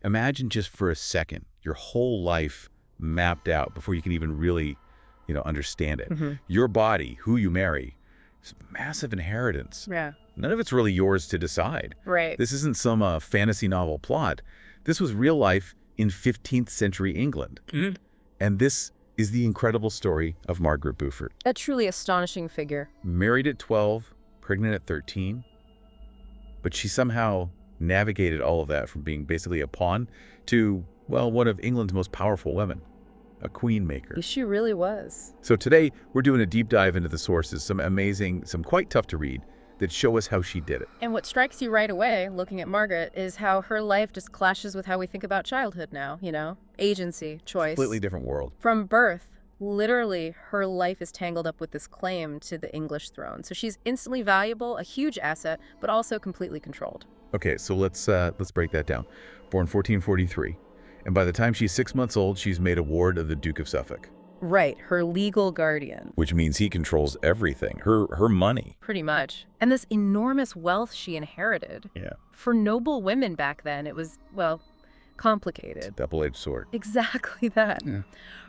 Imagine just for a second your whole life mapped out before you can even really, understand it. Your body, who you marry, is massive inheritance. Yeah. None of it's really yours to decide. Right. This isn't some fantasy novel plot. This was real life in 15th century England. And this is the incredible story of Margaret Beaufort. A truly astonishing figure. Married at 12, pregnant at 13. But she somehow navigated all of that from being basically a pawn to, well, one of England's most powerful women, a queen maker. She really was. So today, we're doing a deep dive into the sources, some amazing, some quite tough to read, that show us how she did it. And what strikes you right away, looking at Margaret, is how her life just clashes with how we think about childhood now, Agency, choice. Completely different world. From birth, literally, her life is tangled up with this claim to the English throne. So she's instantly valuable, a huge asset, but also completely controlled. Okay, so let's break that down. Born 1443, and by the time she's 6 months old, she's made a ward of the Duke of Suffolk. Right, her legal guardian. Which means he controls everything, her money. Pretty much. And this enormous wealth she inherited. Yeah. For noble women back then, it was, well, complicated. It's a double-edged sword. Exactly that. Yeah.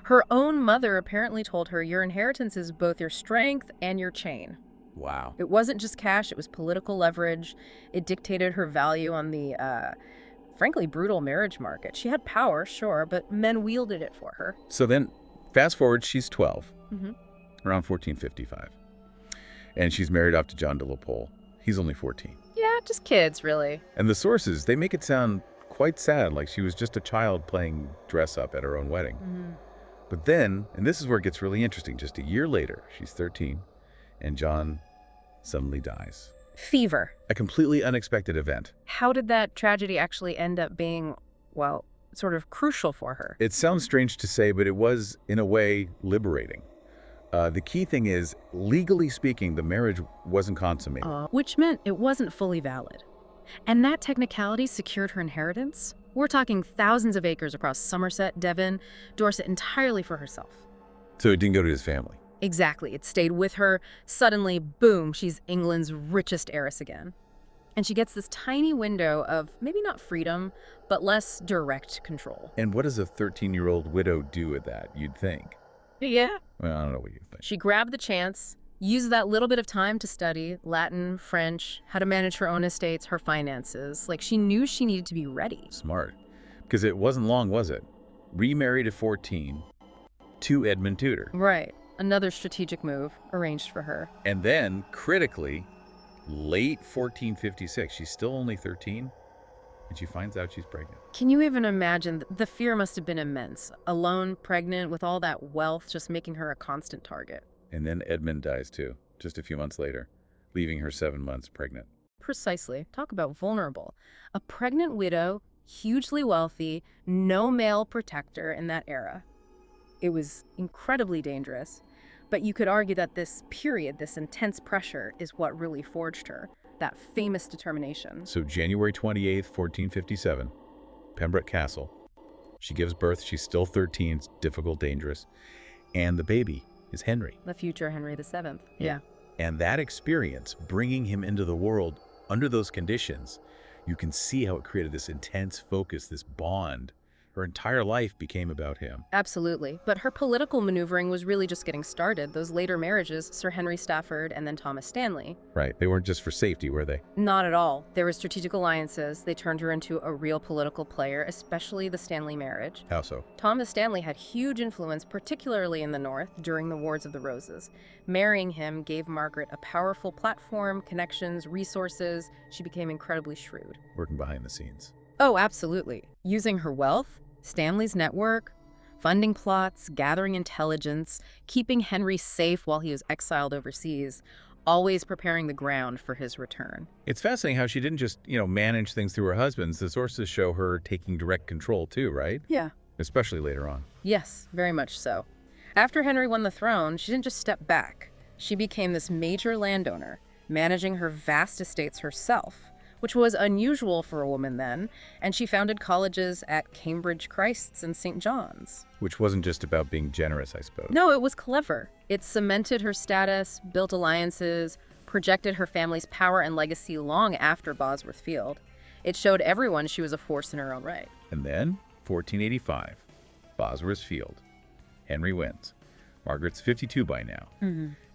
Her own mother apparently told her, your inheritance is both your strength and your chain. Wow. It wasn't just cash, it was political leverage. It dictated her value on the, frankly, brutal marriage market. She had power, sure, but men wielded it for her. So then, fast forward, she's 12, around 1455. And she's married off to John de la Pole. He's only 14. Yeah, just kids, really. And the sources, they make it sound quite sad, like she was just a child playing dress-up at her own wedding. But then, and this is where it gets really interesting, just a year later, she's 13, and John suddenly dies. Fever. A completely unexpected event. How did that tragedy actually end up being, well, sort of crucial for her? It sounds strange to say, but it was, in a way, liberating. The key thing is, legally speaking, the marriage wasn't consummated. Which meant it wasn't fully valid. And that technicality secured her inheritance. We're talking thousands of acres across Somerset, Devon, Dorset entirely for herself. So it didn't go to his family. Exactly. It stayed with her. Suddenly, boom, she's England's richest heiress again. And she gets this tiny window of maybe not freedom, but less direct control. And what does a 13-year-old widow do with that, you'd think? Yeah. Well, I don't know what you think. She grabbed the chance, used that little bit of time to study Latin, French, how to manage her own estates, her finances. Like, she knew she needed to be ready. Smart. Because it wasn't long, was it? Remarried at 14 to Edmund Tudor. Right. Another strategic move arranged for her. And then, critically, late 1456, she's still only 13, and she finds out she's pregnant. Can you even imagine? The fear must have been immense. Alone, pregnant, with all that wealth just making her a constant target. And then Edmund dies too, just a few months later, leaving her 7 months pregnant. Precisely. Talk about vulnerable. A pregnant widow, hugely wealthy, no male protector in that era. It was incredibly dangerous. But you could argue that this period, this intense pressure, is what really forged her, that famous determination. So January 28th, 1457, Pembroke Castle. She gives birth. She's still 13. It's difficult, dangerous. And the baby is Henry. The future Henry VII. Yeah. And that experience, bringing him into the world under those conditions, you can see how it created this intense focus, this bond. Her entire life became about him. Absolutely. But her political maneuvering was really just getting started. Those later marriages, Sir Henry Stafford and then Thomas Stanley. Right. They weren't just for safety, were they? Not at all. There were strategic alliances. They turned her into a real political player, especially the Stanley marriage. How so? Thomas Stanley had huge influence, particularly in the North, during the Wars of the Roses. Marrying him gave Margaret a powerful platform, connections, resources. She became incredibly shrewd. Working behind the scenes. Oh, absolutely. Using her wealth, Stanley's network, funding plots, gathering intelligence, keeping Henry safe while he was exiled overseas, always preparing the ground for his return. It's fascinating how she didn't just, manage things through her husbands. The sources show her taking direct control too, right? Yeah. Especially later on. Yes, very much so. After Henry won the throne, she didn't just step back. She became this major landowner, managing her vast estates herself, which was unusual for a woman then, and she founded colleges at Cambridge Christ's and St. John's. Which wasn't just about being generous, I suppose. No, it was clever. It cemented her status, built alliances, projected her family's power and legacy long after Bosworth Field. It showed everyone she was a force in her own right. And then, 1485, Bosworth Field. Henry wins. Margaret's 52 by now.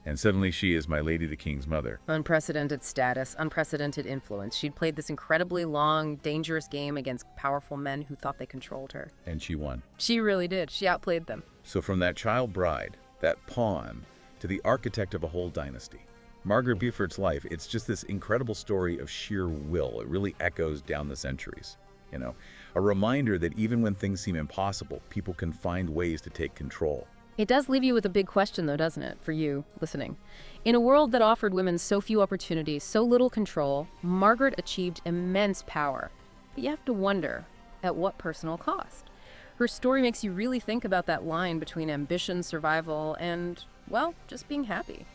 And suddenly she is my lady the king's mother. Unprecedented status, unprecedented influence. She'd played this incredibly long, dangerous game against powerful men who thought they controlled her. And she won. She really did. She outplayed them. So from that child bride, that pawn, to the architect of a whole dynasty. Margaret Beaufort's life, it's just this incredible story of sheer will. It really echoes down the centuries. You know, a reminder that even when things seem impossible, people can find ways to take control. It does leave you with a big question, though, doesn't it, for you listening? In a world that offered women so few opportunities, so little control, Margaret achieved immense power. But you have to wonder, at what personal cost? Her story makes you really think about that line between ambition, survival, and, well, just being happy.